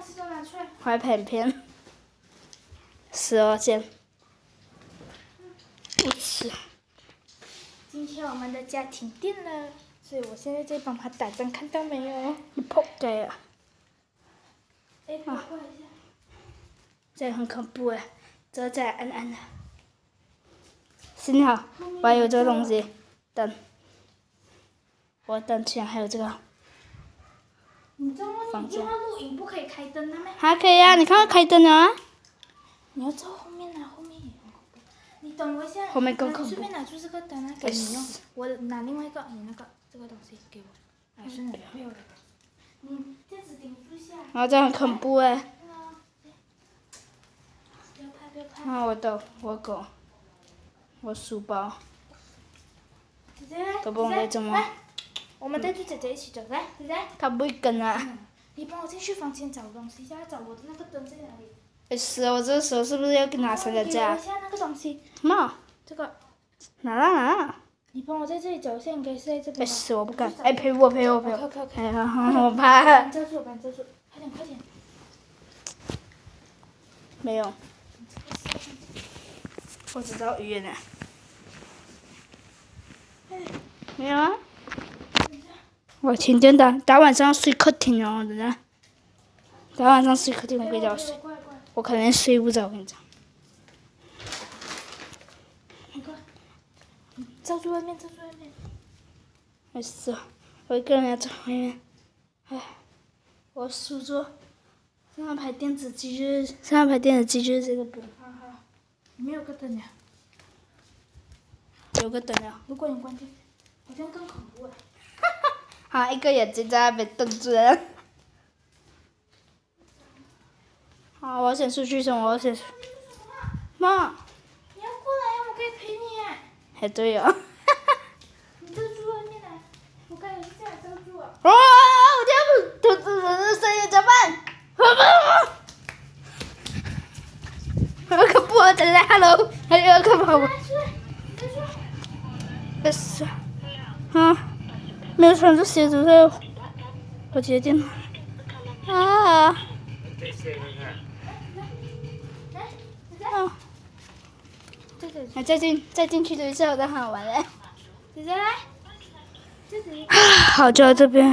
西都拿出来。坏片片。12件。不吃。今天我们的家停电了，所以我现在在帮他打针，看到没有？你扑街啊！哎，过一下。这很恐怖哎，这在暗暗的。幸好我还有这个东西，灯。我灯前还有这个。你这么你电话录影不可以开灯的吗？还可以啊，你看到开灯了啊？你要照后面啊，后面也很恐怖。你等我一下，后面更恐怖。顺便拿出这个灯啊，给你用。我拿另外一个，你那个这个东西给我。哎，算了，没有了。你这样子顶住下。啊，这很恐怖哎。不要怕，不要怕。啊，我狗，我书包。姐姐，都不懂该怎么。我们带着姐姐一起走，来，姐姐。它不会跟啊。你帮我进去房间找东西，现在找我的那个灯在哪里？哎，是啊，我这个时候是不是要跟拿3个架？给我一下那个东西。什么？这个。拿。你帮我在这里找一下，应该是在这边。哎，是我不敢。哎，陪我。OK。哎呀，我怕。把你遮住，快点。没有。我知道语言了。没有啊。我停电的，大晚上睡客厅哦，真的。大晚上睡客厅，我跟你讲睡，我可能睡不着，我跟你讲。照住外面。没事，我一个人要在外面。哎，我书桌上面排电子机就是这个本。好，没有个灯呀。有个灯了。如果你关掉，好像更恐怖哎。哈，一个眼睛在那边瞪着。好，我先出去什么？妈。你要过来呀，我可以陪你哎。还对哦。你遮住外面来，我刚才是这样遮住啊。哦，我这样人的声音怎么办？好恐怖啊！姐姐 ，hello， 还有个宝宝。没事。啊，没有穿着鞋子的，我决定了。啊。再进去的时候都好玩嘞。姐姐来，这里。好，就在这边。